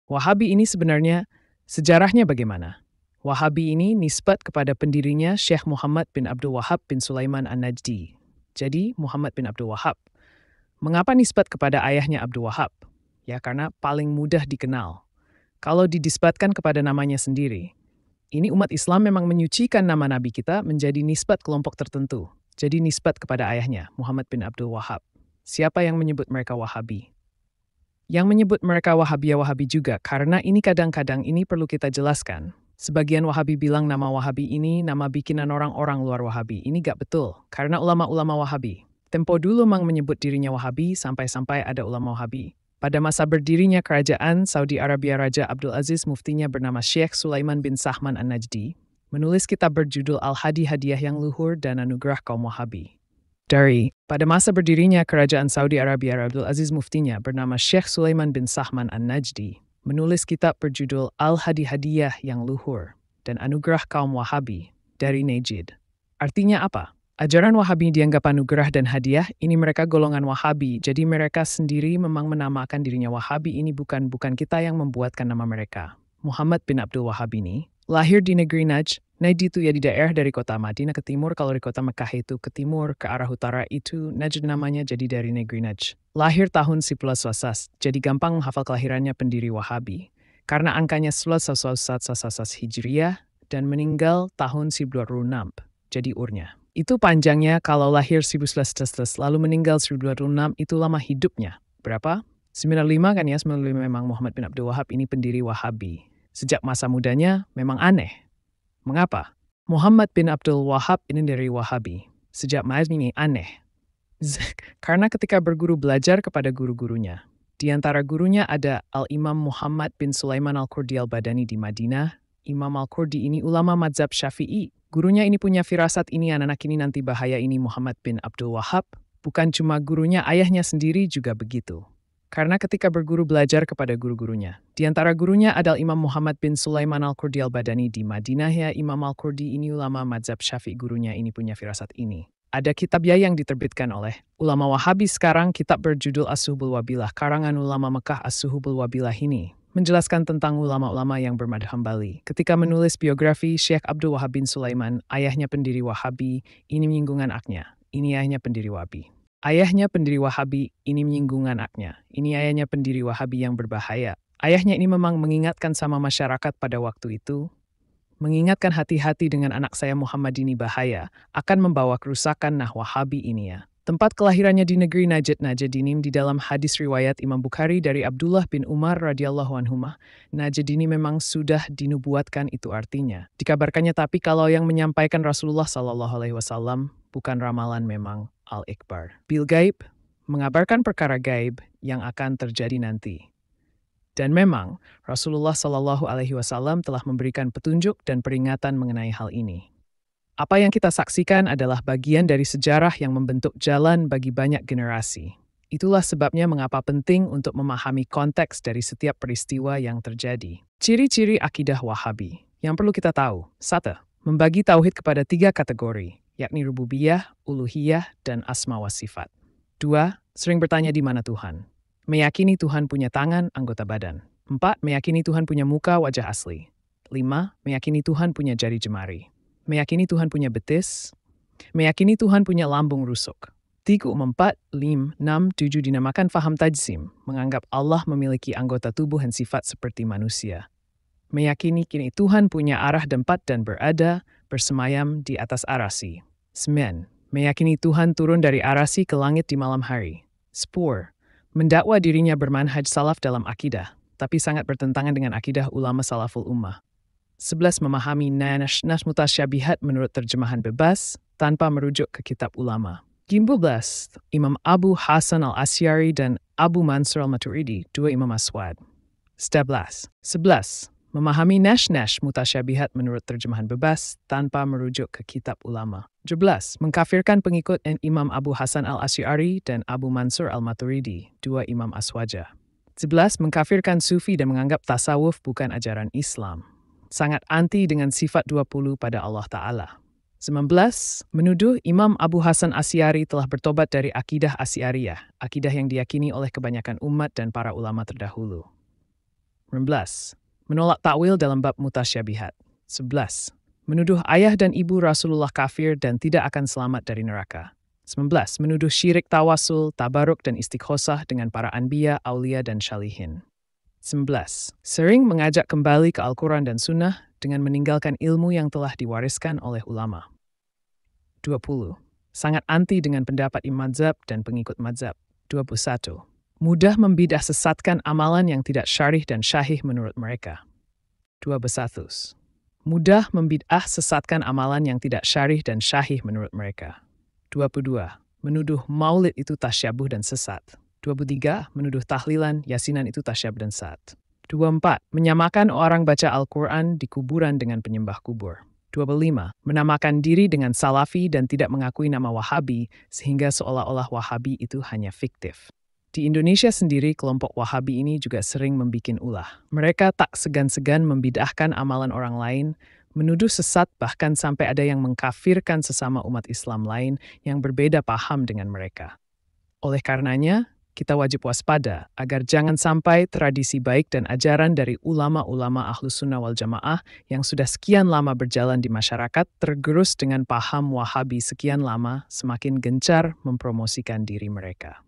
Wahabi ini sebenarnya sejarahnya bagaimana? Wahabi ini nisbat kepada pendirinya Syekh Muhammad bin Abdul Wahab bin Sulaiman An-Najdi. Jadi Muhammad bin Abdul Wahab. Mengapa nisbat kepada ayahnya Abdul Wahab? Ya karena paling mudah dikenal. Kalau didisbatkan kepada namanya sendiri, ini umat Islam memang menyucikan nama Nabi kita menjadi nisbat kelompok tertentu. Jadi nisbat kepada ayahnya, Muhammad bin Abdul Wahab. Siapa yang menyebut mereka Wahabi? Yang menyebut mereka Wahabi juga karena ini kadang-kadang ini perlu kita jelaskan. Sebagian Wahabi bilang nama Wahabi ini nama bikinan orang-orang luar Wahabi. Ini gak betul, karena ulama-ulama Wahabi. Tempo dulu memang menyebut dirinya Wahabi sampai-sampai ada ulama Wahabi. Pada masa berdirinya kerajaan Saudi Arabia, Raja Abdul Aziz muftinya bernama Syekh Sulaiman bin Sahman An-Najdi, menulis kitab berjudul Al-Hadi Hadiah yang Luhur dan Anugerah Kaum Wahabi. Pada masa berdirinya kerajaan Saudi Arabia, Abdul Aziz muftinya bernama Syekh Sulaiman bin Sahman An-Najdi, menulis kitab berjudul Al-Hadi Hadiah yang Luhur dan Anugerah Kaum Wahabi dari Najd. Artinya apa? Ajaran Wahabi dianggap anugerah dan hadiah, ini mereka golongan Wahabi, jadi mereka sendiri memang menamakan dirinya Wahabi, ini bukan kita yang membuatkan nama mereka. Muhammad bin Abdul Wahab ini lahir di negeri Najd. Najd itu ya di daerah dari kota Madinah ke timur, kalau di kota Mekah itu ke timur, ke arah utara itu Najd namanya, jadi dari negeri Najd. Lahir tahun 11 Wasas, jadi gampang menghafal kelahirannya pendiri Wahabi. Karena angkanya 11 Hijriyah dan meninggal tahun 1206, jadi urnya. Itu panjangnya kalau lahir 1111 lalu meninggal 1206 itu lama hidupnya. Berapa? 95 kan ya, 95 memang Muhammad bin Abdul Wahab ini pendiri Wahabi. Sejak masa mudanya memang aneh. Mengapa? Muhammad bin Abdul Wahab ini dari Wahabi. Sejak masa ini aneh. Karena ketika berguru belajar kepada guru-gurunya. Di antara gurunya ada Al-Imam Muhammad bin Sulaiman Al-Qurdi Al-Badani di Madinah. Imam Al-Qurdi ini ulama mazhab Syafi'i. Gurunya ini punya firasat ini anak-anak ini nanti bahaya ini Muhammad bin Abdul Wahab. Bukan cuma gurunya, ayahnya sendiri juga begitu. Karena ketika berguru belajar kepada guru-gurunya. Di antara gurunya adalah Imam Muhammad bin Sulaiman Al-Qurdi Al-Badani di Madinah ya. Imam Al-Qurdi ini ulama mazhab Syafi'i, gurunya ini punya firasat ini. Ada kitab ya yang diterbitkan oleh ulama Wahabi sekarang, kitab berjudul As-Suhbul Wabilah, karangan ulama Mekah As-Suhbul Wabilah ini. Menjelaskan tentang ulama-ulama yang bermadhab Hambali. Ketika menulis biografi Syekh Abdul Wahab bin Sulaiman, ayahnya pendiri Wahabi, ini menyinggung anaknya. Ini ayahnya pendiri Wahabi. Ayahnya pendiri Wahabi, ini menyinggung anaknya. Ini ayahnya pendiri Wahabi yang berbahaya. Ayahnya ini memang mengingatkan sama masyarakat pada waktu itu, mengingatkan hati-hati dengan anak saya Muhammad ini bahaya, akan membawa kerusakan Wahabi ini ya. Tempat kelahirannya di negeri Najd ini di dalam hadis riwayat Imam Bukhari dari Abdullah bin Umar radhiyallahu anhumah. Najd ini memang sudah dinubuatkan, itu artinya dikabarkannya, tapi kalau yang menyampaikan Rasulullah sallallahu alaihi wasallam bukan ramalan, memang al-ikbar. Bil gaib, mengabarkan perkara gaib yang akan terjadi nanti. Dan memang Rasulullah sallallahu alaihi wasallam telah memberikan petunjuk dan peringatan mengenai hal ini. Apa yang kita saksikan adalah bagian dari sejarah yang membentuk jalan bagi banyak generasi. Itulah sebabnya mengapa penting untuk memahami konteks dari setiap peristiwa yang terjadi. Ciri-ciri akidah Wahabi yang perlu kita tahu. 1. Membagi tauhid kepada 3 kategori, yakni rububiyah, uluhiyah, dan asma wa sifat. 2. Sering bertanya di mana Tuhan. Meyakini Tuhan punya tangan, anggota badan. 4. Meyakini Tuhan punya muka, wajah asli. 5. Meyakini Tuhan punya jari jemari. Meyakini Tuhan punya betis, meyakini Tuhan punya lambung rusuk. 3, 4, 5, 6, 7 dinamakan faham tajsim, menganggap Allah memiliki anggota tubuh dan sifat seperti manusia. Meyakini kini Tuhan punya arah tempat dan berada, bersemayam di atas arasi. 9. Meyakini Tuhan turun dari arasi ke langit di malam hari. 10. Mendakwa dirinya bermanhaj salaf dalam akidah, tapi sangat bertentangan dengan akidah ulama salaful ummah. 11. Memahami nas mutasyabihat menurut terjemahan bebas, tanpa merujuk ke kitab ulama. 15. Imam Abu Hasan al-Asy'ari dan Abu Mansur al-Maturidi, 2 Imam Aswad. 11. Memahami nas mutasyabihat menurut terjemahan bebas, tanpa merujuk ke kitab ulama. 17. Mengkafirkan pengikut Imam Abu Hasan al-Asy'ari dan Abu Mansur al-Maturidi, 2 Imam Aswaja. 11. Mengkafirkan sufi dan menganggap tasawuf bukan ajaran Islam. Sangat anti dengan sifat 20 pada Allah Ta'ala. 19. Menuduh Imam Abu Hasan Asy'ari telah bertobat dari akidah Asy'ariyah, akidah yang diyakini oleh kebanyakan umat dan para ulama terdahulu. 11. Menolak takwil dalam bab mutasyabihat. 11. Menuduh ayah dan ibu Rasulullah kafir dan tidak akan selamat dari neraka. 19. Menuduh syirik tawasul, tabaruk, dan istighosah dengan para anbiya, aulia, dan syalihin. 11. Sering mengajak kembali ke Al-Quran dan Sunnah dengan meninggalkan ilmu yang telah diwariskan oleh ulama. 20. Sangat anti dengan pendapat imam mazhab dan pengikut mazhab. 21. Mudah membidah sesatkan amalan yang tidak syarih dan syahih menurut mereka. 21. Mudah membidah sesatkan amalan yang tidak syarih dan syahih menurut mereka. 22. Menuduh maulid itu tasyabuh dan sesat. 23. Menuduh tahlilan, yasinan itu tasyabuh dan sesat. 24. Menyamakan orang baca Al-Quran di kuburan dengan penyembah kubur. 25. Menamakan diri dengan Salafi dan tidak mengakui nama Wahabi sehingga seolah-olah Wahabi itu hanya fiktif. Di Indonesia sendiri, kelompok Wahabi ini juga sering membikin ulah. Mereka tak segan-segan membid'ahkan amalan orang lain, menuduh sesat bahkan sampai ada yang mengkafirkan sesama umat Islam lain yang berbeda paham dengan mereka. Oleh karenanya, kita wajib waspada agar jangan sampai tradisi baik dan ajaran dari ulama-ulama Ahlus Sunnah wal Jamaah yang sudah sekian lama berjalan di masyarakat tergerus dengan paham Wahabi sekian lama semakin gencar mempromosikan diri mereka.